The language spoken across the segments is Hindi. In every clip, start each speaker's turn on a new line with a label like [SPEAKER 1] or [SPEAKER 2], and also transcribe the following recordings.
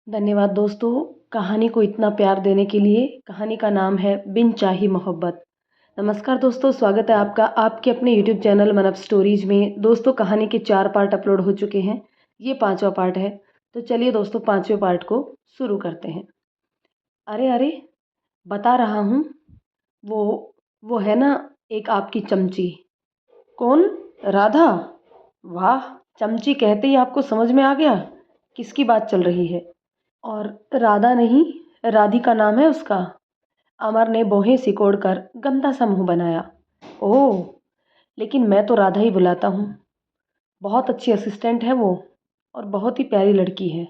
[SPEAKER 1] धन्यवाद दोस्तों, कहानी को इतना प्यार देने के लिए। कहानी का नाम है बिन चाही मोहब्बत। नमस्कार दोस्तों, स्वागत है आपका आपके अपने यूट्यूब चैनल मन अप स्टोरीज में। दोस्तों, कहानी के 4 पार्ट अपलोड हो चुके हैं, ये 5वां पार्ट है। तो चलिए दोस्तों, 5वें पार्ट को शुरू करते हैं। अरे अरे, बता रहा हूँ, वो वो है ना, एक आपकी चमची। कौन? राधा? वाह, चमची कहते ही आपको समझ में आ गया किसकी बात चल रही है। और राधा नहीं, राधिका नाम है उसका। अमर ने भौहें सिकोड़कर गंदा सा मुंह बनाया। ओह, लेकिन मैं तो राधा ही बुलाता हूँ। बहुत अच्छी असिस्टेंट है वो, और बहुत ही प्यारी लड़की है।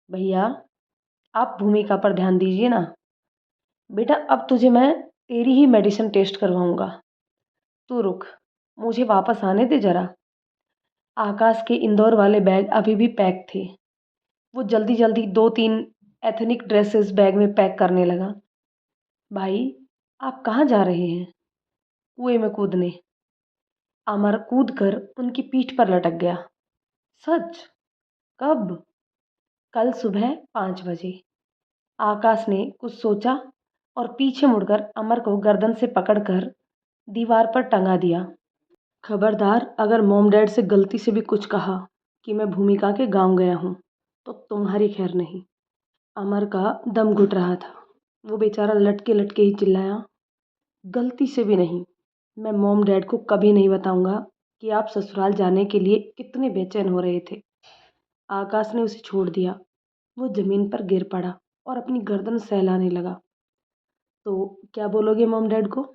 [SPEAKER 1] भैया, आप भूमिका पर ध्यान दीजिए ना। बेटा, अब तुझे मैं तेरी ही मेडिसिन टेस्ट करवाऊंगा। तू रुक, मुझे वापस आने दे जरा। आकाश के इंदौर वाले बैग अभी भी पैक थे। वो जल्दी जल्दी 2-3 एथनिक ड्रेसेस बैग में पैक करने लगा। भाई, आप कहाँ जा रहे हैं? कुएं में कूदने। अमर कूदकर उनकी पीठ पर लटक गया। सच? कब? कल सुबह 5 बजे। आकाश ने कुछ सोचा और पीछे मुड़कर अमर को गर्दन से पकड़कर दीवार पर टंगा दिया। खबरदार, अगर मॉम डैड से गलती से भी कुछ कहा कि मैं भूमिका के गांव गया हूँ तो तुम्हारी खैर नहीं। अमर का दम घुट रहा था। वो बेचारा लटके लटके ही चिल्लाया, गलती से भी नहीं। मैं मॉम डैड को कभी नहीं बताऊंगा कि आप ससुराल जाने के लिए कितने बेचैन हो रहे थे। आकाश ने उसे छोड़ दिया। वो जमीन पर गिर पड़ा और अपनी गर्दन सहलाने लगा। तो क्या बोलोगे मॉम डैड को?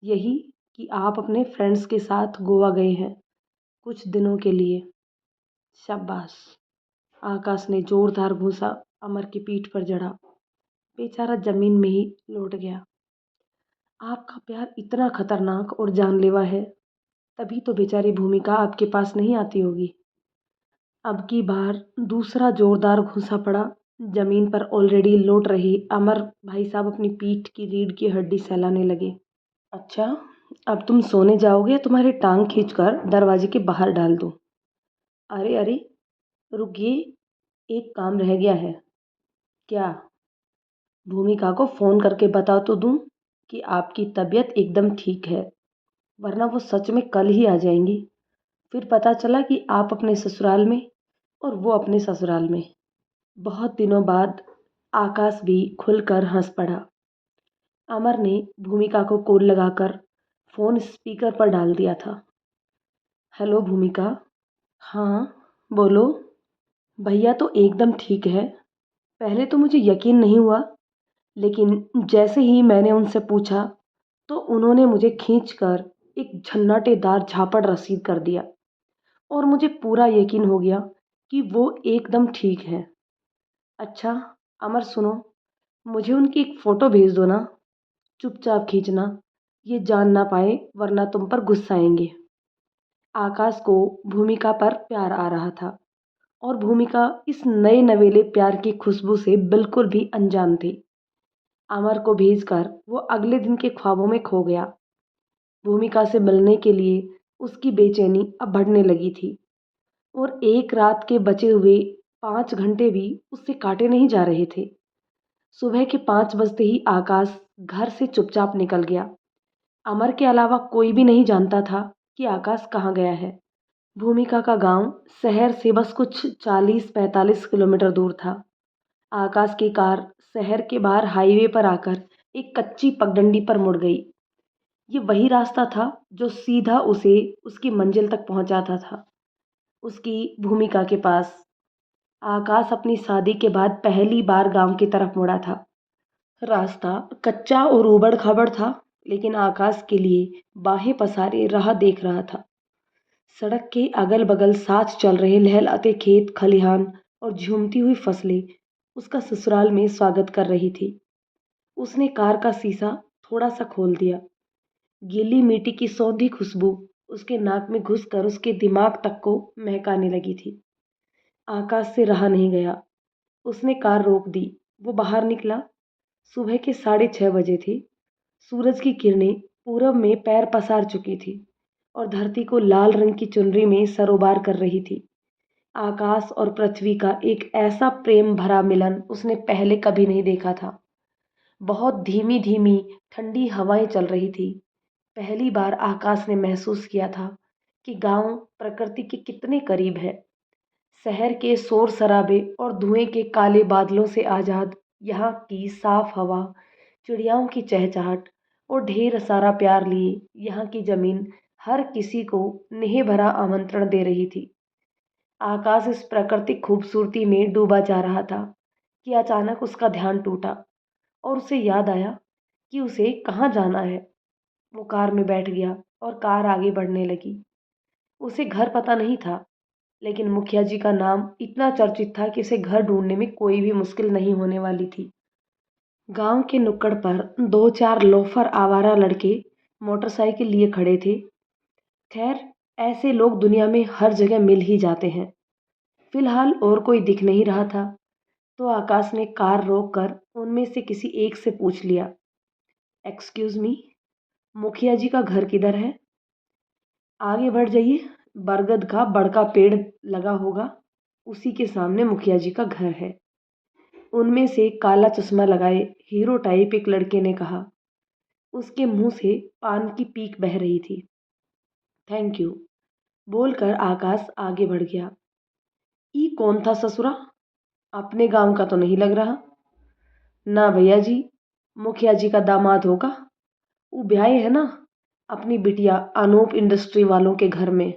[SPEAKER 1] यही कि आप अपने फ्रेंड्स के साथ गोवा गए हैं कुछ दिनों के लिए। शाबाश। आकाश ने जोरदार घूंसा अमर की पीठ पर जड़ा। बेचारा जमीन में ही लौट गया। आपका प्यार इतना खतरनाक और जानलेवा है, तभी तो बेचारी भूमिका आपके पास नहीं आती होगी। अब की बार दूसरा जोरदार घूंसा पड़ा। जमीन पर ऑलरेडी लौट रही अमर भाई साहब अपनी पीठ की रीढ़ की हड्डी सहलाने लगे। अच्छा, अब तुम सोने जाओगे या तुम्हारी टांग खींचकर दरवाजे के बाहर डाल दूं? अरे अरे, रुकिए, एक काम रह गया है। क्या? भूमिका को फोन करके बता तो दूं कि आपकी तबीयत एकदम ठीक है, वरना वो सच में कल ही आ जाएंगी। फिर पता चला कि आप अपने ससुराल में और वो अपने ससुराल में। बहुत दिनों बाद आकाश भी खुलकर हंस पड़ा। अमर ने भूमिका को कॉल लगाकर फोन स्पीकर पर डाल दिया था। हेलो भूमिका। हाँ, बोलो। भैया तो एकदम ठीक है। पहले तो मुझे यकीन नहीं हुआ, लेकिन जैसे ही मैंने उनसे पूछा तो उन्होंने मुझे खींचकर एक झन्नाटेदार झापड़ रसीद कर दिया और मुझे पूरा यकीन हो गया कि वो एकदम ठीक है। अच्छा, अमर सुनो, मुझे उनकी एक फ़ोटो भेज दो ना। चुपचाप खींचना, ये जान ना पाए वरना तुम पर गुस्सा आएंगे। आकाश को भूमिका पर प्यार आ रहा था और भूमिका इस नए नवेले प्यार की खुशबू से बिल्कुल भी अनजान थी। अमर को भेजकर वो अगले दिन के ख्वाबों में खो गया। भूमिका से मिलने के लिए उसकी बेचैनी अब बढ़ने लगी थी और एक रात के बचे हुए 5 घंटे भी उससे काटे नहीं जा रहे थे। सुबह के 5 बजते ही आकाश घर से चुपचाप निकल गया। अमर के अलावा कोई भी नहीं जानता था कि आकाश कहाँ गया है। भूमिका का गांव शहर से बस कुछ 40-45 किलोमीटर दूर था। आकाश की कार शहर के बाहर हाईवे पर आकर एक कच्ची पगडंडी पर मुड़ गई। ये वही रास्ता था जो सीधा उसे उसकी मंजिल तक पहुंचाता था, उसकी भूमिका के पास। आकाश अपनी शादी के बाद पहली बार गांव की तरफ मुड़ा था। रास्ता कच्चा और ऊबड़ खाबड़ था, लेकिन आकाश के लिए बाहें पसारे राह देख रहा था। सड़क के अगल बगल साथ चल रहे लहलहाते खेत खलिहान और झूमती हुई फसलें उसका ससुराल में स्वागत कर रही थी। उसने कार का शीशा थोड़ा सा खोल दिया। गीली मिट्टी की सौंधी खुशबू उसके नाक में घुसकर उसके दिमाग तक को महकाने लगी थी। आकाश से रहा नहीं गया। उसने कार रोक दी। वो बाहर निकला। सुबह के 6:30 बजे थे। सूरज की किरणें पूरब में पैर पसार चुकी थी और धरती को लाल रंग की चुनरी में सरोबार कर रही थी। आकाश और पृथ्वी का एक ऐसा प्रेम भरा मिलन उसने पहले कभी नहीं देखा था। बहुत धीमी धीमी ठंडी हवाएं चल रही थी। पहली बार आकाश ने महसूस किया था कि गांव प्रकृति के कितने करीब है। शहर के शोर शराबे और धुएं के काले बादलों से आजाद यहाँ की साफ हवा, चिड़ियाओं की चहचहाट और ढेर सारा प्यार लिए यहाँ की जमीन हर किसी को नेह भरा आमंत्रण दे रही थी। आकाश इस प्राकृतिक खूबसूरती में डूबा जा रहा था कि अचानक उसका ध्यान टूटा और उसे याद आया कि उसे कहाँ जाना है। वो कार में बैठ गया और कार आगे बढ़ने लगी। उसे घर पता नहीं था, लेकिन मुखिया जी का नाम इतना चर्चित था कि उसे घर ढूंढने में कोई भी मुश्किल नहीं होने वाली थी। गांव के नुक्कड़ पर दो चार लोफर आवारा लड़के मोटरसाइकिल लिए खड़े थे। खैर, ऐसे लोग दुनिया में हर जगह मिल ही जाते हैं। फिलहाल और कोई दिख नहीं रहा था, तो आकाश ने कार रोककर उनमें से किसी एक से पूछ लिया, एक्सक्यूज मी, मुखिया जी का घर किधर है? आगे बढ़ जाइए, बरगद का बड़का पेड़ लगा होगा, उसी के सामने मुखिया जी का घर है। उनमें से काला चश्मा लगाए हीरो टाइप एक लड़के ने कहा। उसके मुंह से पान की पीक बह रही थी। थैंक यू बोलकर आकाश आगे बढ़ गया। ई कौन था ससुरा? अपने गांव का तो नहीं लग रहा। ना भैया जी, मुखिया जी का दामाद होगा। वो ब्याहे है ना अपनी बिटिया अनूप इंडस्ट्री वालों के घर में।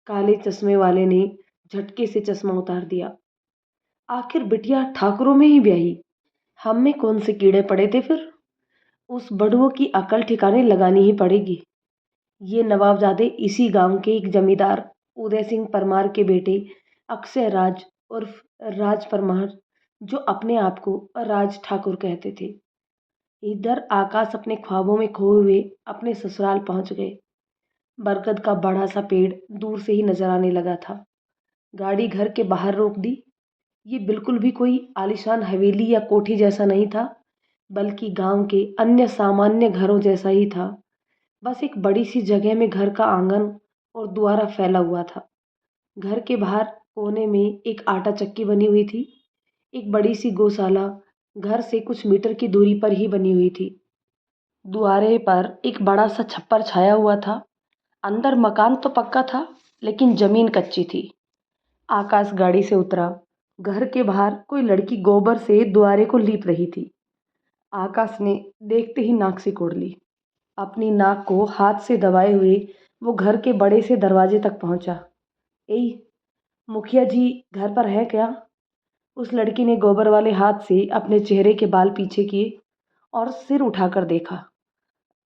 [SPEAKER 1] काले चश्मे वाले ने झटके से चश्मा उतार दिया। आखिर बिटिया ठाकुरों में ही ब्याही, हम में कौन से कीड़े पड़े थे फिर? उस बड़ुओं की अकल ठिकाने लगानी ही पड़ेगी। ये नवाबजादे इसी गांव के एक जमींदार उदय सिंह परमार के बेटे अक्षय राज उर्फ राज परमार, जो अपने आप को राज ठाकुर कहते थे। इधर आकाश अपने ख्वाबों में खोए हुए अपने ससुराल पहुंच गए। बरगद का बड़ा सा पेड़ दूर से ही नजर आने लगा था। गाड़ी घर के बाहर रोक दी। ये बिल्कुल भी कोई आलीशान हवेली या कोठी जैसा नहीं था, बल्कि गांव के अन्य सामान्य घरों जैसा ही था। बस एक बड़ी सी जगह में घर का आंगन और द्वारा फैला हुआ था। घर के बाहर कोने में एक आटा चक्की बनी हुई थी। एक बड़ी सी गौशाला घर से कुछ मीटर की दूरी पर ही बनी हुई थी। दुआरे पर एक बड़ा सा छप्पर छाया हुआ था। अंदर मकान तो पक्का था, लेकिन जमीन कच्ची थी। आकाश गाड़ी से उतरा। घर के बाहर कोई लड़की गोबर से दुआरे को लीप रही थी। आकाश ने देखते ही नाक सिकोड़ ली। अपनी नाक को हाथ से दबाए हुए वो घर के बड़े से दरवाजे तक पहुंचा। ए, मुखिया जी घर पर है क्या? उस लड़की ने गोबर वाले हाथ से अपने चेहरे के बाल पीछे किए और सिर उठाकर देखा।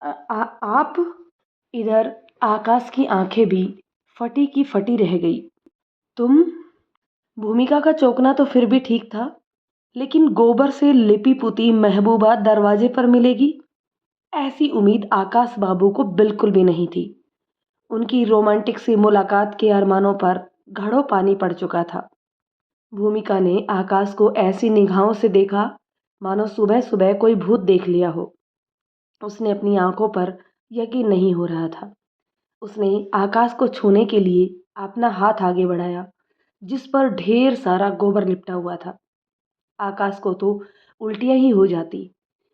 [SPEAKER 1] आप? इधर आकाश की आंखें भी फटी की फटी रह गई। तुम? भूमिका का चौंकना तो फिर भी ठीक था, लेकिन गोबर से लिपी पुती महबूबा दरवाजे पर मिलेगी, ऐसी उम्मीद आकाश बाबू को बिल्कुल भी नहीं थी। उनकी रोमांटिक सी मुलाकात के अरमानों पर घड़ों पानी पड़ चुका था। भूमिका ने आकाश को ऐसी निगाहों से देखा मानो सुबह सुबह कोई भूत देख लिया हो। उसने अपनी आंखों पर यकीन नहीं हो रहा था। उसने आकाश को छूने के लिए अपना हाथ आगे बढ़ाया, जिस पर ढेर सारा गोबर लिपटा हुआ था। आकाश को तो उल्टियां ही हो जाती।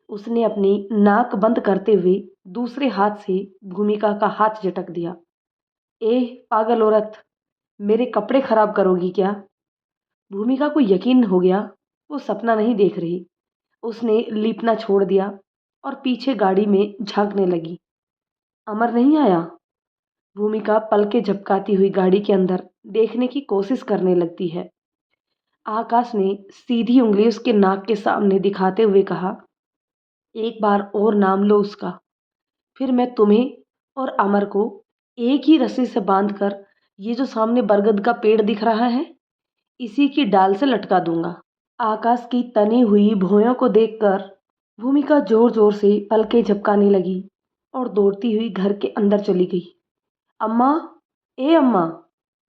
[SPEAKER 1] उसने अपनी नाक बंद करते हुए दूसरे हाथ से भूमिका का हाथ झटक दिया। ए पागल औरत, मेरे कपड़े खराब करोगी क्या? भूमिका को यकीन हो गया वो सपना नहीं देख रही। उसने लीपना छोड़ दिया और पीछे गाड़ी में झांकने लगी। अमर नहीं आया? भूमिका पलके झपकाती हुई गाड़ी के अंदर देखने की कोशिश करने लगती है। आकाश ने सीधी उंगली उसके नाक के सामने दिखाते हुए कहा, एक बार और नाम लो उसका, फिर मैं तुम्हें और अमर को एक ही रस्सी से बांधकर ये जो सामने बरगद का पेड़ दिख रहा है, इसी की डाल से लटका दूंगा। आकाश की तनी हुई भौयों को देखकर भूमिका जोर जोर से पलकें झपकाने लगी और दौड़ती हुई घर के अंदर चली गई। अम्मा, ए अम्मा,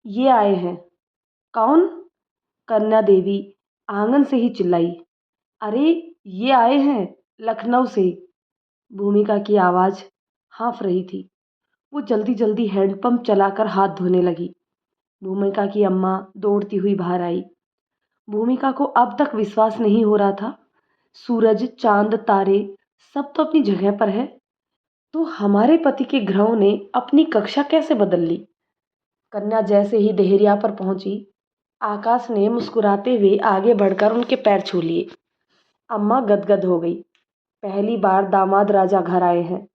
[SPEAKER 1] ये आए हैं। कौन? कन्या देवी आंगन से ही चिल्लाई। अरे, ये आए हैं लखनऊ से। भूमिका की आवाज़ हाँफ रही थी। वो जल्दी जल्दी हैंडपंप चलाकर हाथ धोने लगी। भूमिका की अम्मा दौड़ती हुई बाहर आई। भूमिका को अब तक विश्वास नहीं हो रहा था। सूरज, चांद, तारे सब तो अपनी जगह पर है, तो हमारे पति के ग्रहों ने अपनी कक्षा कैसे बदल ली? कन्या जैसे ही देहरिया पर पहुंची, आकाश ने मुस्कुराते हुए आगे बढ़कर उनके पैर छू लिए। अम्मा गदगद हो गई। पहली बार दामाद राजा घर आए हैं।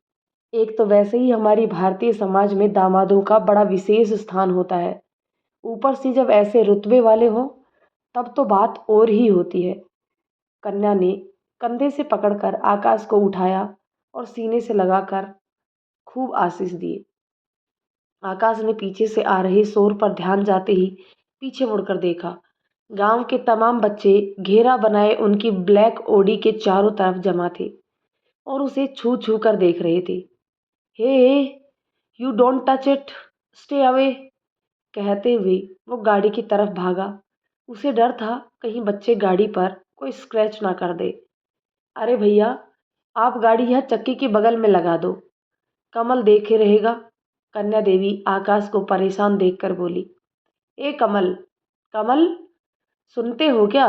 [SPEAKER 1] एक तो वैसे ही हमारी भारतीय समाज में दामादों का बड़ा विशेष स्थान होता है, ऊपर से जब ऐसे रुतबे वाले हों तब तो बात और ही होती है। कन्या ने कंधे से पकड़कर आकाश को उठाया और सीने से लगाकर खूब आशीष दिए। आकाश ने पीछे से आ रहे शोर पर ध्यान जाते ही पीछे मुड़कर देखा। गांव के तमाम बच्चे घेरा बनाए उनकी ब्लैक ओडी के चारों तरफ जमा थे और उसे छू छू कर देख रहे थे। Hey, you don't touch it, stay away, कहते हुए वो गाड़ी की तरफ भागा। उसे डर था कहीं बच्चे गाड़ी पर कोई स्क्रैच ना कर दे। अरे भैया, आप गाड़ी यह चक्की के बगल में लगा दो, कमल देखे रहेगा। कन्या देवी आकाश को परेशान देखकर बोली। ए कमल, कमल, सुनते हो क्या?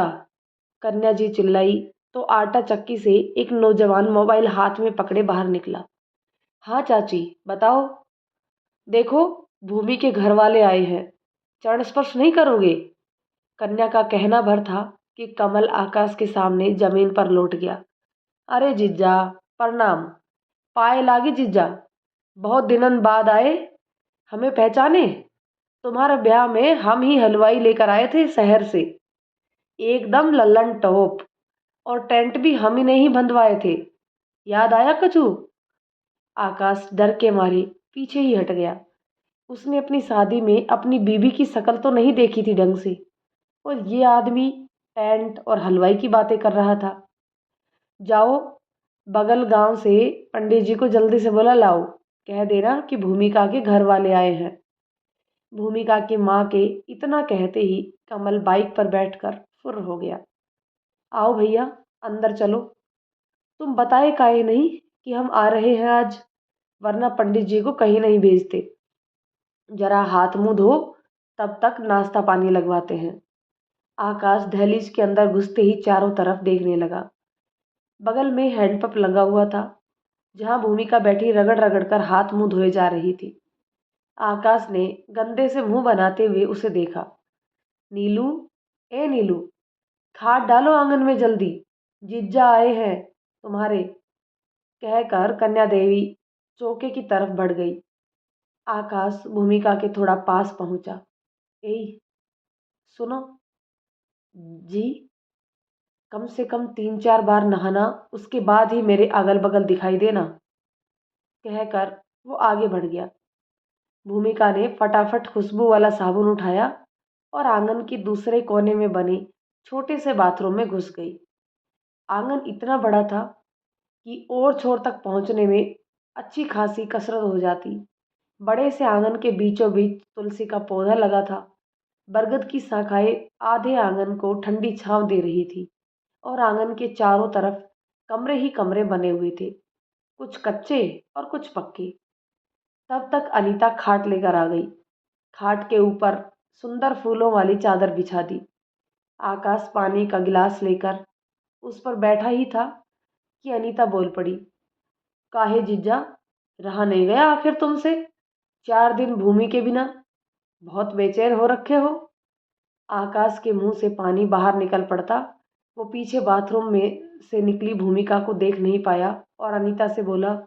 [SPEAKER 1] कन्या जी चिल्लाई तो आटा चक्की से एक नौजवान मोबाइल हाथ में पकड़े बाहर निकला। हाँ चाची, बताओ। देखो, भूमि के घर वाले आए हैं, चरण स्पर्श नहीं करोगे? कन्या का कहना भर था कि कमल आकाश के सामने जमीन पर लौट गया। अरे जीजा, प्रणाम। पाए लागी जीजा, बहुत दिनन बाद आए, हमें पहचाने? तुम्हारे ब्याह में हम ही हलवाई लेकर आए थे शहर से, एकदम लल्लन टॉप, और टेंट भी हम ही नहीं बंधवाए थे, याद आया कछु? आकाश डर के मारे पीछे ही हट गया। उसने अपनी शादी में अपनी बीवी की शक्ल तो नहीं देखी थी ढंग से, और ये आदमी टेंट और हलवाई की बातें कर रहा था। जाओ, बगल गांव से पंडित जी को जल्दी से बुला लाओ, कह देना कि भूमिका के घर वाले आए हैं। भूमिका की माँ के इतना कहते ही कमल बाइक पर बैठकर फुर्र हो गया। आओ भैया, अंदर चलो। तुम बताए काहे नहीं कि हम आ रहे हैं आज, वरना पंडित जी को कहीं नहीं भेजते। जरा हाथ मुंह धो, तब तक नाश्ता पानी लगवाते हैं। आकाश दहलीज के अंदर घुसते ही चारों तरफ देखने लगा। बगल में हैंडपंप लगा हुआ था, जहां भूमिका बैठी रगड़ रगड़ कर हाथ मुंह धोए जा रही थी। आकाश ने गंदे से मुंह बनाते हुए उसे देखा। नीलू, ए नीलू, खाट डालो आंगन में जल्दी, जीजा आए हैं तुम्हारे, कहकर कन्या देवी चौके की तरफ बढ़ गई। आकाश भूमिका के थोड़ा पास पहुंचा। ए, सुनो जी, कम से कम 3-4 बार नहाना, उसके बाद ही मेरे अगल बगल दिखाई देना, कहकर वो आगे बढ़ गया। भूमिका ने फटाफट खुशबू वाला साबुन उठाया और आंगन के दूसरे कोने में बने छोटे से बाथरूम में घुस गई। आंगन इतना बड़ा था कि और छोर तक पहुंचने में अच्छी खासी कसरत हो जाती। बड़े से आंगन के बीचों बीच तुलसी का पौधा लगा था। बरगद की शाखाएं आधे आंगन को ठंडी छांव दे रही थी और आंगन के चारों तरफ कमरे ही कमरे बने हुए थे, कुछ कच्चे और कुछ पक्के। तब तक अनीता खाट लेकर आ गई। खाट के ऊपर सुंदर फूलों वाली चादर बिछा दी। आकाश पानी का गिलास लेकर उस पर बैठा ही था कि अनीता बोल पड़ी। काहे जीजा, रहा नहीं गया आखिर तुमसे? 4 दिन भूमि के बिना बहुत बेचैन हो रखे हो। आकाश के मुंह से पानी बाहर निकल पड़ता। वो पीछे बाथरूम में से निकली भूमिका को देख नहीं पाया और अनीता से बोला,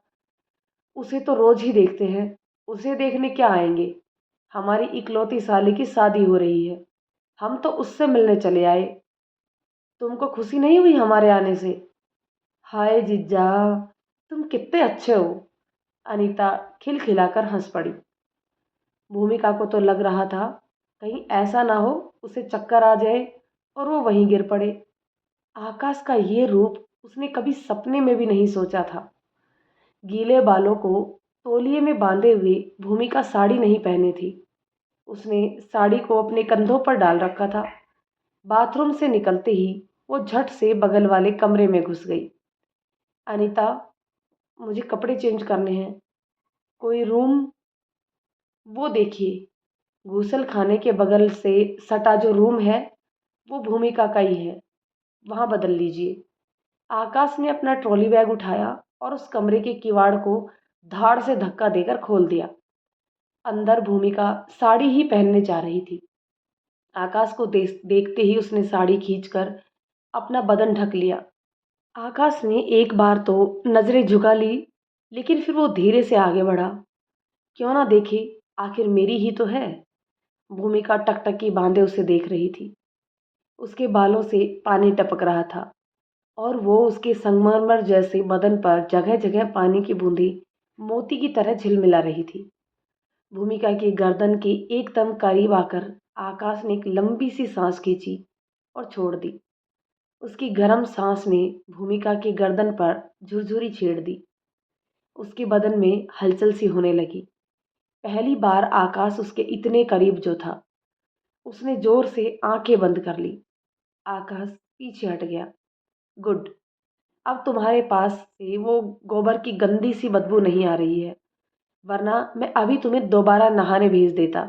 [SPEAKER 1] उसे तो रोज ही देखते हैं, उसे देखने क्या आएंगे? हमारी इकलौती साली की शादी हो रही है, हम तो उससे मिलने चले आए। तुमको खुशी नहीं हुई हमारे आने से? हाय जीजा, तुम कितने अच्छे हो, अनीता खिलखिलाकर हंस पड़ी। भूमिका को तो लग रहा था कहीं ऐसा ना हो उसे चक्कर आ जाए और वो वहीं गिर पड़े। आकाश का ये रूप उसने कभी सपने में भी नहीं सोचा था। गीले बालों को तौलिए में बांधे हुए भूमिका साड़ी नहीं पहनी थी। उसने साड़ी को अपने कंधों पर डाल रखा था। बाथरूम से निकलते ही वो झट से बगल वाले कमरे में घुस गई। अनीता, मुझे कपड़े चेंज करने हैं, कोई रूम वो देखिए। गूसल खाने के बगल से सटा जो रूम है वो भूमिका का ही है, वहाँ बदल लीजिए। आकाश ने अपना ट्रॉली बैग उठाया और उस कमरे के किवाड़ को धाड़ से धक्का देकर खोल दिया। अंदर भूमिका साड़ी ही पहनने जा रही थी। आकाश को देखते ही उसने साड़ी खींचकर अपना बदन ढक लिया। आकाश ने एक बार तो नजरें झुका ली, लेकिन फिर वो धीरे से आगे बढ़ा। क्यों ना देखे, आखिर मेरी ही तो है। भूमिका टकटकी बांधे उसे देख रही थी। उसके बालों से पानी टपक रहा था और वो उसके संगमरमर जैसे बदन पर जगह जगह पानी की बूंदें मोती की तरह झिलमिला रही थी। भूमिका की गर्दन के एकदम करीब आकर आकाश ने एक लंबी सी सांस खींची और छोड़ दी। उसकी गर्म सांस ने भूमिका की गर्दन पर झुरझुरी छेड़ दी। उसके बदन में हलचल सी होने लगी। पहली बार आकाश उसके इतने करीब जो था। उसने जोर से आंखें बंद कर ली। आकाश पीछे हट गया। गुड। अब तुम्हारे पास से वो गोबर की गंदी सी बदबू नहीं आ रही है, वरना मैं अभी तुम्हें दोबारा नहाने भेज देता।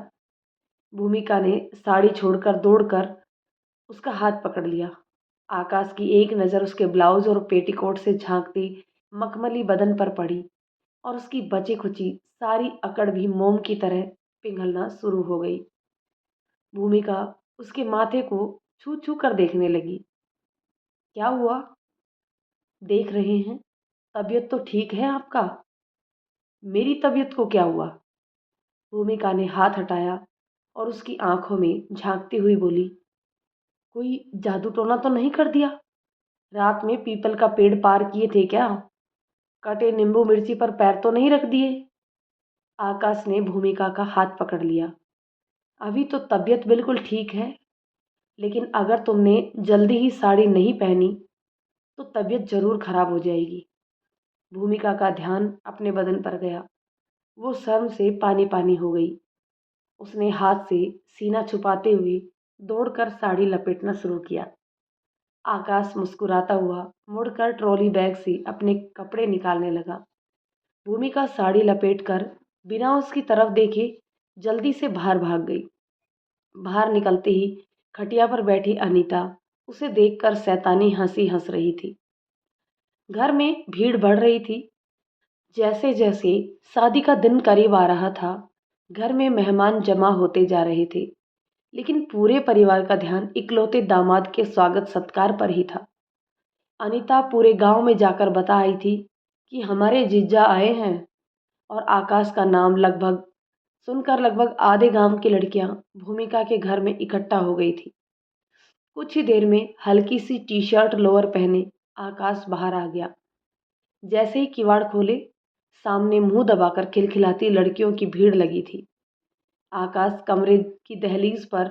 [SPEAKER 1] भूमिका ने साड़ी छोड़कर दौड़कर उसका हाथ पकड़ लिया। आकाश की एक नज़र उसके ब्लाउज और पेटीकोट से झांकती मखमली बदन पर पड़ी और उसकी बची खुची सारी अकड़ भी मोम की तरह पिघलना शुरू हो गई। भूमिका उसके माथे को छू छू कर देखने लगी। क्या हुआ? देख रहे हैं, तबीयत तो ठीक है आपका। मेरी तबीयत को क्या हुआ? भूमिका ने हाथ हटाया और उसकी आंखों में झांकती हुई बोली, कोई जादू टोना तो नहीं कर दिया? रात में पीपल का पेड़ पार किए थे क्या? कटे नींबू मिर्ची पर पैर तो नहीं रख दिए? आकाश ने भूमिका का हाथ पकड़ लिया। अभी तो तबीयत बिल्कुल ठीक है, लेकिन अगर तुमने जल्दी ही साड़ी नहीं पहनी तो तबीयत जरूर खराब हो जाएगी। भूमिका का ध्यान अपने बदन पर गया। वो शर्म से पानी पानी हो गई। उसने हाथ से सीना छुपाते हुए दौड़कर साड़ी लपेटना शुरू किया। आकाश मुस्कुराता हुआ मुड़कर ट्रॉली बैग से अपने कपड़े निकालने लगा। भूमिका साड़ी लपेटकर बिना उसकी तरफ देखे जल्दी से बाहर भाग गई। बाहर निकलते ही खटिया पर बैठी अनीता उसे देखकर शैतानी हंसी हंस रही थी। घर में भीड़ बढ़ रही थी। जैसे जैसे शादी का दिन करीब आ रहा था, घर में मेहमान जमा होते जा रहे थे, लेकिन पूरे परिवार का ध्यान इकलौते दामाद के स्वागत सत्कार पर ही था। अनीता पूरे गांव में जाकर बता आई थी कि हमारे जीजा आए हैं, और आकाश का नाम लगभग सुनकर लगभग आधे गांव की लड़कियां भूमिका के घर में इकट्ठा हो गई थी। कुछ ही देर में हल्की सी टी शर्ट लोअर पहने आकाश बाहर आ गया। जैसे ही किवाड़ खोले, सामने मुंह दबाकर खिलखिलाती लड़कियों की भीड़ लगी थी। आकाश कमरे की दहलीज पर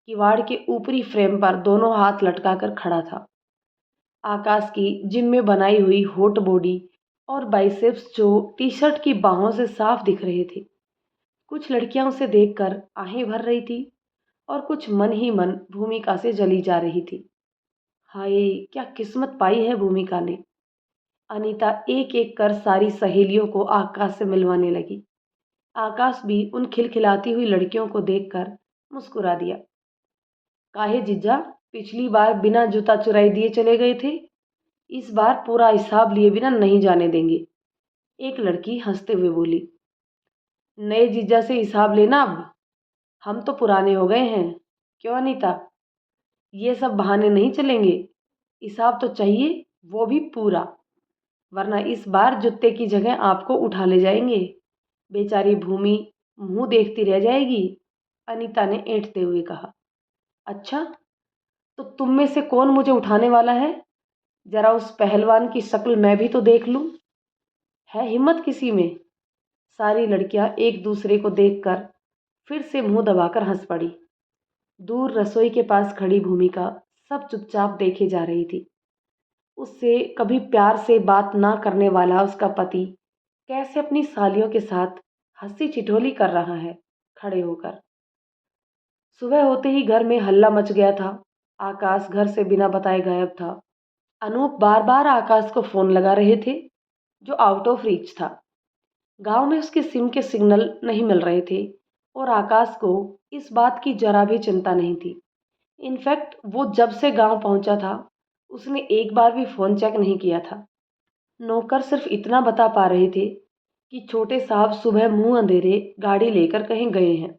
[SPEAKER 1] किवाड़ के ऊपरी फ्रेम पर दोनों हाथ लटकाकर खड़ा था। आकाश की जिम में बनाई हुई होट बॉडी और बाइसेप्स जो टी शर्ट की बाहों से साफ दिख रहे थे। कुछ लड़कियां उसे देखकर आहें भर रही थी और कुछ मन ही मन भूमिका से जली जा रही थी। हाय, क्या किस्मत पाई है भूमिका ने। अनीता एक एक कर सारी सहेलियों को आकाश से मिलवाने लगी। आकाश भी उन खिलखिलाती हुई लड़कियों को देखकर मुस्कुरा दिया। काहे जीजा, पिछली बार बिना जूता चुराई दिए चले गए थे, इस बार पूरा हिसाब लिए बिना नहीं जाने देंगे। एक लड़की हंसते हुए बोली। नए जीजा से हिसाब लेना अब, हम तो पुराने हो गए हैं। क्यों अनीता, ये सब बहाने नहीं चलेंगे। हिसाब तो चाहिए, वो भी पूरा, वरना इस बार जूते की जगह आपको उठा ले जाएंगे। बेचारी भूमि मुंह देखती रह जाएगी, अनीता ने ऐंठते हुए कहा। अच्छा, तो तुम में से कौन मुझे उठाने वाला है? जरा उस पहलवान की शक्ल मैं भी तो देख लूं। है हिम्मत किसी में? सारी लड़कियां एक दूसरे को देखकर फिर से मुंह दबाकर हंस पड़ी। दूर रसोई के पास खड़ी भूमिका सब चुपचाप देखे जा रही थी। उससे कभी प्यार से बात ना करने वाला उसका पति कैसे अपनी सालियों के साथ हंसी ठिठोली कर रहा है खड़े होकर। सुबह होते ही घर में हल्ला मच गया था। आकाश घर से बिना बताए गायब था। अनूप बार बार आकाश को फोन लगा रहे थे, जो आउट ऑफ रीच था। गांव में उसके सिम के सिग्नल नहीं मिल रहे थे और आकाश को इस बात की जरा भी चिंता नहीं थी। इनफैक्ट वो जब से गांव पहुंचा था, उसने एक बार भी फोन चेक नहीं किया था। नौकर सिर्फ इतना बता पा रहे थे कि छोटे साहब सुबह मुंह अंधेरे गाड़ी लेकर कहीं गए हैं।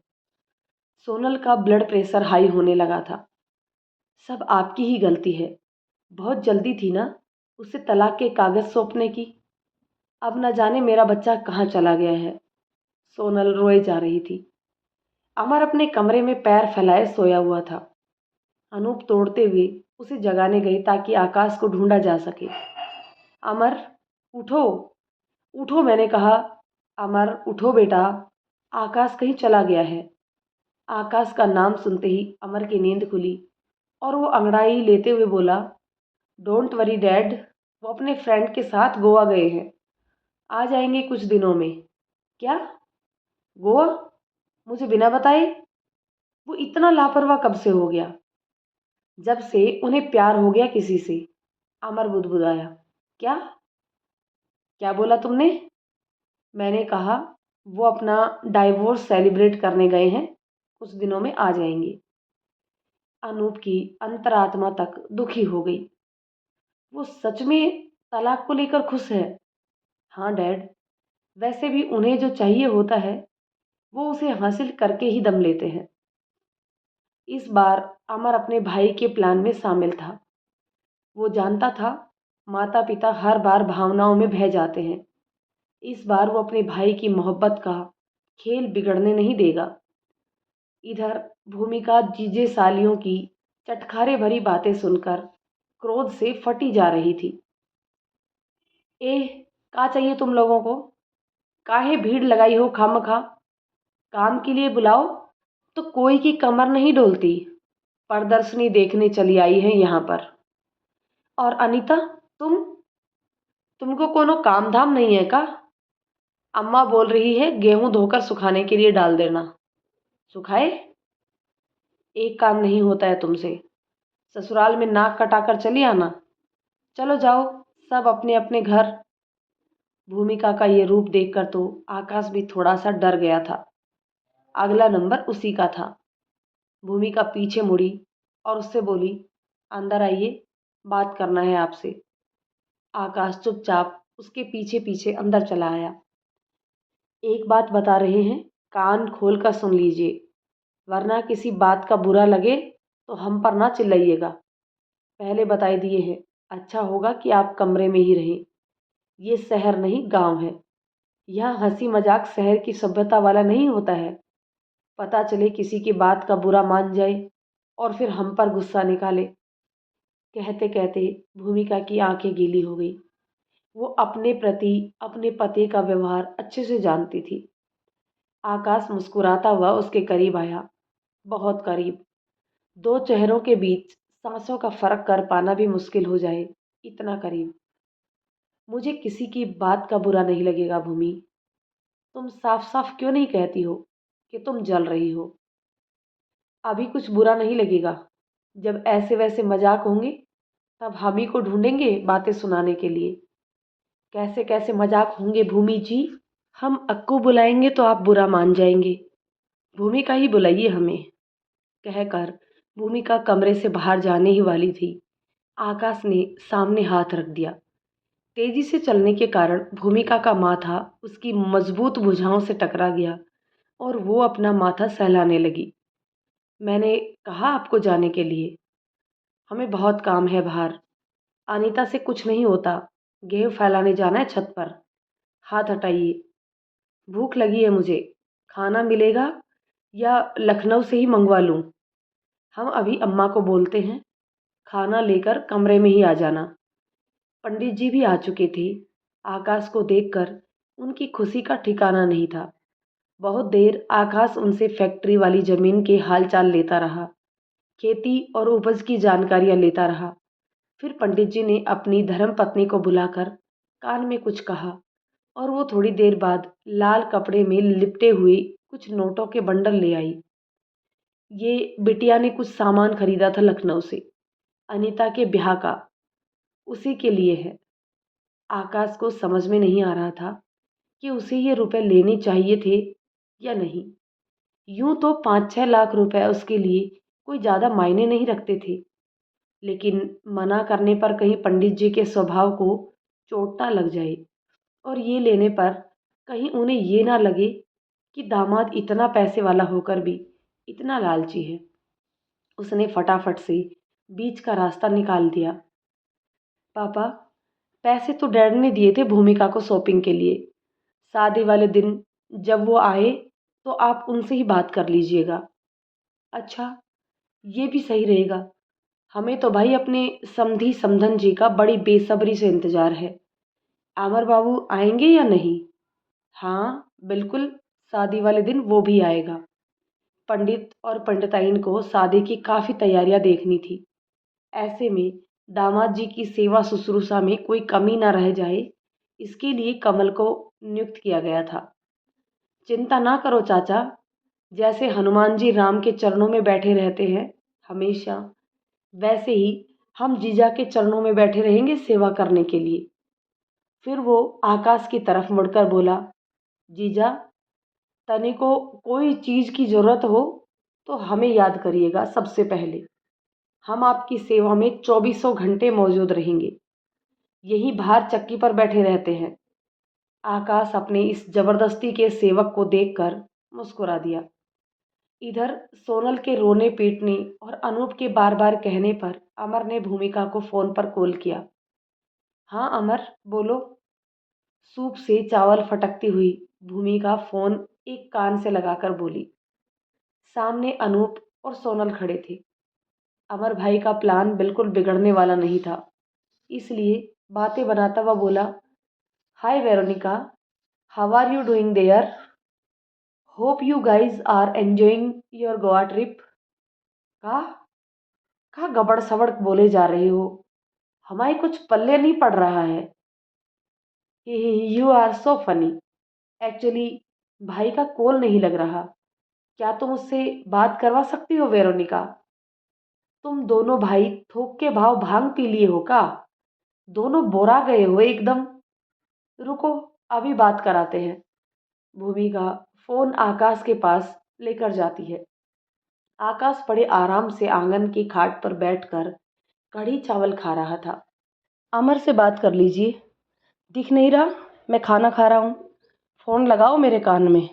[SPEAKER 1] सोनल का ब्लड प्रेशर हाई होने लगा था। सब आपकी ही गलती है। बहुत जल्दी थी ना उसे तलाक के कागज सौंपने की। अब न जाने मेरा बच्चा कहाँ चला गया है। सोनल रोए जा रही थी। अमर अपने कमरे में पैर फैलाए सोया हुआ था। अनूप तोड़ते हुए उसे जगाने गई ताकि आकाश को ढूंढा जा सके। अमर, उठो, उठो मैंने कहा। अमर, उठो बेटा, आकाश कहीं चला गया है। आकाश का नाम सुनते ही अमर की नींद खुली और वो अंगड़ाई लेते हुए बोला, डोंट वरी डैड, वो अपने फ्रेंड के साथ गोवा गए हैं। आ जाएंगे कुछ दिनों में। क्या? गोवा? मुझे बिना बताए? वो इतना लापरवाह कब से हो गया? जब से उन्हें प्यार हो गया किसी से। अमर बुदबुदाया। क्या? क्या बोला तुमने? मैंने कहा वो अपना डाइवोर्स सेलिब्रेट करने गए हैं, कुछ दिनों में आ जाएंगे। अनूप की अंतरात्मा तक दुखी हो गई। वो सच में तलाक को लेकर खुश है? हाँ डैड, वैसे भी उन्हें जो चाहिए होता है वो उसे हासिल करके ही दम लेते हैं। इस बार अमर अपने भाई के प्लान में शामिल था। वो जानता था माता पिता हर बार भावनाओं में बह जाते हैं। इस बार वो अपने भाई की मोहब्बत का खेल बिगड़ने नहीं देगा। इधर भूमिका जीजे सालियों की चटखारे भरी बातें सुनकर क्रोध से फटी जा रही थी। एह, का चाहिए तुम लोगों को? काहे भीड़ लगाई हो खामखा? काम के लिए बुलाओ तो कोई की कमर नहीं डोलती। प्रदर्शनी देखने चली आई है यहाँ पर। और अनीता, तुमको कोनो काम धाम नहीं है का? अम्मा बोल रही है गेहूं धोकर सुखाने के लिए डाल देना। सुखाए? एक काम नहीं होता है तुमसे। ससुराल में नाक कटाकर चली आना। चलो जाओ, सब अपने अपने घर। भूमिका का ये रूप देखकर तो आकाश भी थोड़ा सा डर गया था। अगला नंबर उसी का था। भूमिका पीछे मुड़ी और उससे बोली, अंदर आइए, बात करना है आपसे। आकाश चुपचाप उसके पीछे पीछे अंदर चला आया। एक बात बता रहे हैं, कान खोल कर सुन लीजिए, वरना किसी बात का बुरा लगे तो हम पर ना चिल्लाइएगा। पहले बताई दिए हैं, अच्छा होगा कि आप कमरे में ही रहें। ये शहर नहीं गांव है। यहाँ हंसी मजाक शहर की सभ्यता वाला नहीं होता है। पता चले किसी की बात का बुरा मान जाए और फिर हम पर गुस्सा निकाले। कहते कहते भूमिका की आंखें गीली हो गई। वो अपने प्रति अपने पति का व्यवहार अच्छे से जानती थी। आकाश मुस्कुराता हुआ उसके करीब आया, बहुत करीब। दो चेहरों के बीच सांसों का फर्क कर पाना भी मुश्किल हो जाए, इतना करीब। मुझे किसी की बात का बुरा नहीं लगेगा भूमि। तुम साफ साफ क्यों नहीं कहती हो कि तुम जल रही हो? अभी कुछ बुरा नहीं लगेगा। जब ऐसे वैसे मजाक होंगे तब हम ही को ढूंढेंगे बातें सुनाने के लिए। कैसे कैसे मजाक होंगे भूमि जी? हम अक्कू बुलाएंगे तो आप बुरा मान जाएंगे। भूमिका ही बुलाइए हमें। कहकर भूमिका कमरे से बाहर जाने ही वाली थी। आकाश ने सामने हाथ रख दिया। तेजी से चलने के कारण भूमिका का माथा उसकी मजबूत भुजाओं से टकरा गया और वो अपना माथा सहलाने लगी। मैंने कहा आपको जाने के लिए। हमें बहुत काम है बाहर। अनीता से कुछ नहीं होता। गेहूं फैलाने जाना है छत पर। हाथ हटाइए। भूख लगी है मुझे। खाना मिलेगा या लखनऊ से ही मंगवा लूं? हम अभी अम्मा को बोलते हैं, खाना लेकर कमरे में ही आ जाना। पंडित जी भी आ चुके थे। आकाश को देखकर उनकी खुशी का ठिकाना नहीं था। बहुत देर आकाश उनसे फैक्ट्री वाली जमीन के हालचाल लेता रहा, खेती और उपज की जानकारियां लेता रहा। फिर पंडित जी ने अपनी धर्मपत्नी को बुलाकर कान में कुछ कहा और वो थोड़ी देर बाद लाल कपड़े में लिपटे हुए कुछ नोटों के बंडल ले आई। ये बिटिया ने कुछ सामान खरीदा था लखनऊ से, अनीता के ब्याह का, उसी के लिए है। आकाश को समझ में नहीं आ रहा था कि उसे ये रुपए लेने चाहिए थे या नहीं। यूं तो 5-6 लाख रुपए उसके लिए कोई ज़्यादा मायने नहीं रखते थे, लेकिन मना करने पर कहीं पंडित जी के स्वभाव को चोट ना लग जाए और ये लेने पर कहीं उन्हें ये ना लगे कि दामाद इतना पैसे वाला होकर भी इतना लालची है। उसने फटाफट से बीच का रास्ता निकाल दिया। पापा, पैसे तो डैड ने दिए थे भूमिका को शॉपिंग के लिए। शादी वाले दिन जब वो आए तो आप उनसे ही बात कर लीजिएगा। अच्छा, ये भी सही रहेगा। हमें तो भाई अपने समधी समधन जी का बड़ी बेसब्री से इंतजार है। अमर बाबू आएंगे या नहीं? हाँ बिल्कुल, शादी वाले दिन वो भी आएगा। पंडित और पंडिताइन को शादी की काफ़ी तैयारियां देखनी थी। ऐसे में दामाद जी की सेवा शुश्रूषा में कोई कमी ना रह जाए, इसके लिए कमल को नियुक्त किया गया था। चिंता ना करो चाचा, जैसे हनुमान जी राम के चरणों में बैठे रहते हैं हमेशा, वैसे ही हम जीजा के चरणों में बैठे रहेंगे सेवा करने के लिए। फिर वो आकाश की तरफ मुड़कर बोला, जीजा, तने को कोई चीज़ की ज़रूरत हो तो हमें याद करिएगा सबसे पहले। हम आपकी सेवा में चौबीसों घंटे मौजूद रहेंगे। यही बाहर चक्की पर बैठे रहते हैं। आकाश अपने इस जबरदस्ती के सेवक को देखकर मुस्कुरा दिया। इधर सोनल के रोने पीटने और अनूप के बार बार कहने पर अमर ने भूमिका को फोन पर कॉल किया। हाँ अमर, बोलो। सूप से चावल फटकती हुई भूमिका फोन एक कान से लगाकर बोली। सामने अनूप और सोनल खड़े थे। अमर भाई का प्लान बिल्कुल बिगड़ने वाला नहीं था, इसलिए बातें बनाता हुआ बोला, hi Veronica, how are you doing there? Hope you guys are enjoying your Goa trip. कहा कहा गबड़ सवड़ बोले जा रहे हो, हमारी कुछ पल्ले नहीं पड़ रहा है। You are so funny. Actually भाई का कॉल नहीं लग रहा। क्या तुम उससे बात करवा सकती हो वेरोनिका? तुम दोनों भाई थोक के भाव भांग पी लिए हो का? दोनों बोरा गए हो एकदम। रुको, अभी बात कराते हैं। भूमिका फोन आकाश के पास लेकर जाती है। आकाश बड़े आराम से आंगन की खाट पर बैठकर कढ़ी चावल खा रहा था। अमर से बात कर लीजिए। दिख नहीं रहा मैं खाना खा रहा हूँ? फ़ोन लगाओ मेरे कान में।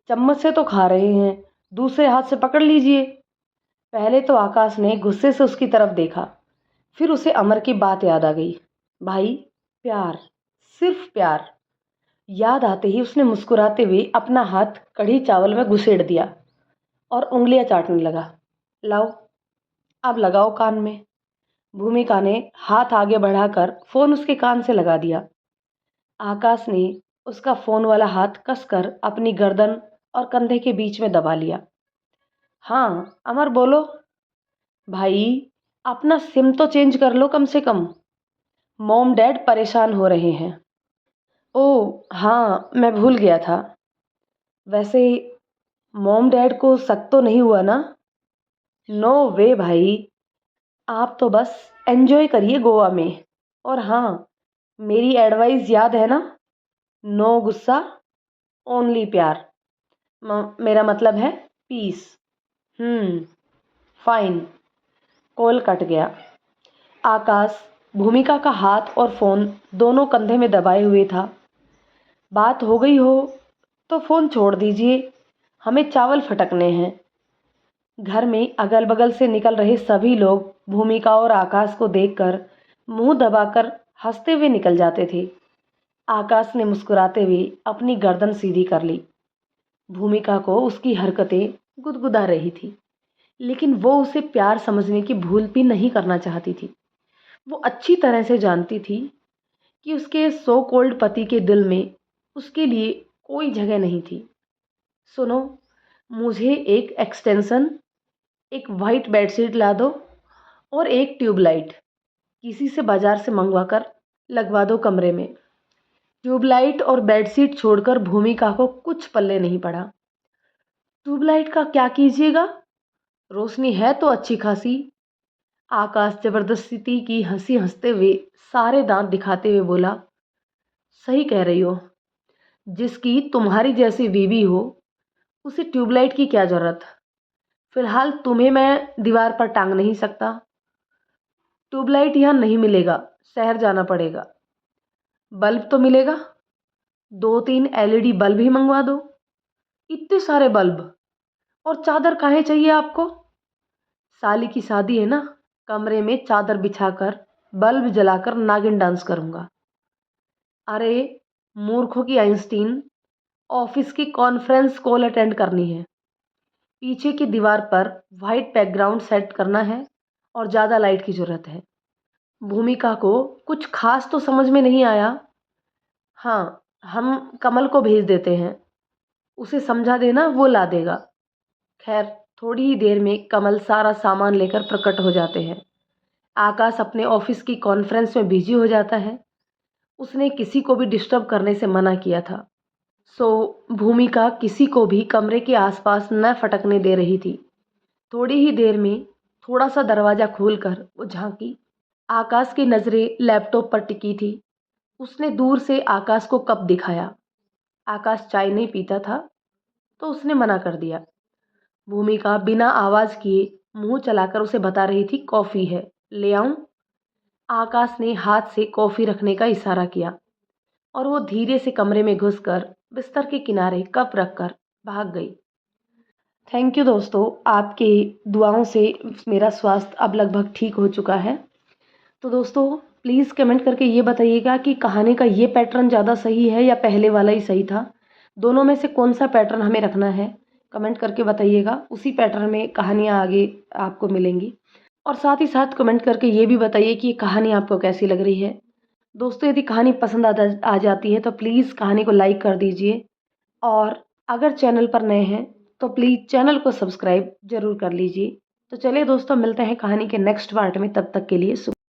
[SPEAKER 1] चम्मच से तो खा रहे हैं, दूसरे हाथ से पकड़ लीजिए। पहले तो आकाश ने गुस्से से उसकी तरफ देखा, फिर उसे अमर की बात याद आ गई। भाई, प्यार, सिर्फ प्यार। याद आते ही उसने मुस्कुराते हुए अपना हाथ कढ़ी चावल में घुसेड़ दिया और उंगलियां चाटने लगा। लाओ, अब लगाओ कान में। भूमिका ने हाथ आगे बढ़ाकर फोन उसके कान से लगा दिया। आकाश ने उसका फोन वाला हाथ कसकर अपनी गर्दन और कंधे के बीच में दबा लिया। हाँ अमर, बोलो। भाई, अपना सिम तो चेंज कर लो कम से कम। मॉम डैड परेशान हो रहे हैं। ओह हाँ, मैं भूल गया था। वैसे मॉम डैड को शक तो नहीं हुआ ना? नो वे भाई, आप तो बस एंजॉय करिए गोवा में। और हाँ, मेरी एडवाइस याद है ना? नो गुस्सा, ओनली प्यार। मेरा मतलब है पीस। फाइन। कॉल कट गया। आकाश भूमिका का हाथ और फोन दोनों कंधे में दबाए हुए था। बात हो गई हो तो फोन छोड़ दीजिए, हमें चावल फटकने हैं। घर में अगल बगल से निकल रहे सभी लोग भूमिका और आकाश को देखकर मुंह दबाकर हंसते हुए निकल जाते थे। आकाश ने मुस्कुराते हुए अपनी गर्दन सीधी कर ली। भूमिका को उसकी हरकतें गुदगुदा रही थी, लेकिन वो उसे प्यार समझने की भूल भी नहीं करना चाहती थी। वो अच्छी तरह से जानती थी कि उसके सो कोल्ड पति के दिल में उसके लिए कोई जगह नहीं थी। सुनो, मुझे एक एक्सटेंशन, एक वाइट बेडशीट ला दो और एक ट्यूबलाइट किसी से बाजार से मंगवा कर लगवा दो कमरे में। ट्यूबलाइट और बेडशीट छोड़कर भूमिका को कुछ पल्ले नहीं पड़ा। ट्यूबलाइट का क्या कीजिएगा? रोशनी है तो अच्छी खासी। आकाश जबरदस्ती की हंसी हंसते हुए सारे दांत दिखाते हुए बोला, सही कह रही हो। जिसकी तुम्हारी जैसी बीवी हो उसे ट्यूबलाइट की क्या ज़रूरत? फिलहाल तुम्हें मैं दीवार पर टांग नहीं सकता। ट्यूबलाइट यहाँ नहीं मिलेगा, शहर जाना पड़ेगा। बल्ब तो मिलेगा, 2-3 एलईडी बल्ब ही मंगवा दो। इतने सारे बल्ब और चादर काहे चाहिए आपको? साली की शादी है ना, कमरे में चादर बिछाकर बल्ब जलाकर नागिन डांस करूंगा। अरे मूर्खों की आइंस्टीन, ऑफिस की कॉन्फ्रेंस कॉल अटेंड करनी है। पीछे की दीवार पर वाइट बैकग्राउंड सेट करना है और ज़्यादा लाइट की ज़रूरत है। भूमिका को कुछ खास तो समझ में नहीं आया। हाँ, हम कमल को भेज देते हैं, उसे समझा देना, वो ला देगा। खैर, थोड़ी ही देर में कमल सारा सामान लेकर प्रकट हो जाते हैं। आकाश अपने ऑफिस की कॉन्फ्रेंस में बिजी हो जाता है। उसने किसी को भी डिस्टर्ब करने से मना किया था। सो भूमिका किसी को भी कमरे के आसपास न फटकने दे रही थी। थोड़ी ही देर में थोड़ा सा दरवाज़ा खोलकर वो झांकी। आकाश की नज़रें लैपटॉप पर टिकी थी। उसने दूर से आकाश को कप दिखाया। आकाश चाय नहीं पीता था, तो उसने मना कर दिया। भूमिका बिना आवाज़ किए मुंह चलाकर उसे बता रही थी, कॉफ़ी है, ले आऊं? आकाश ने हाथ से कॉफ़ी रखने का इशारा किया और वो धीरे से कमरे में घुसकर बिस्तर के किनारे कप रखकर भाग गई। थैंक यू दोस्तों, आपकी दुआओं से मेरा स्वास्थ्य अब लगभग ठीक हो चुका है। तो दोस्तों प्लीज़ कमेंट करके ये बताइएगा कि कहानी का ये पैटर्न ज़्यादा सही है या पहले वाला ही सही था। दोनों में से कौन सा पैटर्न हमें रखना है, कमेंट करके बताइएगा। उसी पैटर्न में कहानियाँ आगे आपको मिलेंगी। और साथ ही साथ कमेंट करके ये भी बताइए कि ये कहानी आपको कैसी लग रही है। दोस्तों यदि कहानी पसंद आ जाती है तो प्लीज़ कहानी को लाइक कर दीजिए, और अगर चैनल पर नए हैं तो प्लीज़ चैनल को सब्सक्राइब ज़रूर कर लीजिए। तो चलिए दोस्तों, मिलते हैं कहानी के नेक्स्ट पार्ट में, तब तक के लिए